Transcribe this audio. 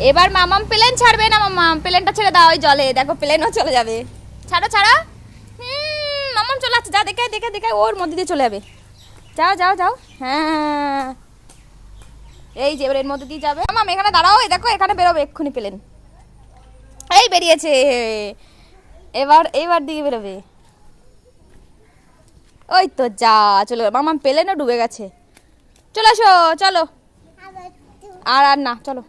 এবার মামাম প্লেন ছাড়বে না, মামাম প্লেনটা ছেড়ে দাও ওই জলে, দেখো প্লেনও চলে যাবে। ছাড়ো ছাড়ো, মামাম চলে আসছে, যা দেখে দেখে দেখে ওর মধ্যে দিয়ে চলে যাবে। যাও যাও যাও, হ্যাঁ এই যে এবার এর মধ্যে দিয়ে যাবে। মামাম এখানে দাঁড়াও, এই দেখো এখানে বেরোবে এক্ষুনি প্লেন, এই বেরিয়েছে। এবার এইবার দিকে বেরোবে, ওই তো যা চলো, মামাম প্লেনও ডুবে গেছে। চলে আসো চলো, আর আর না চলো।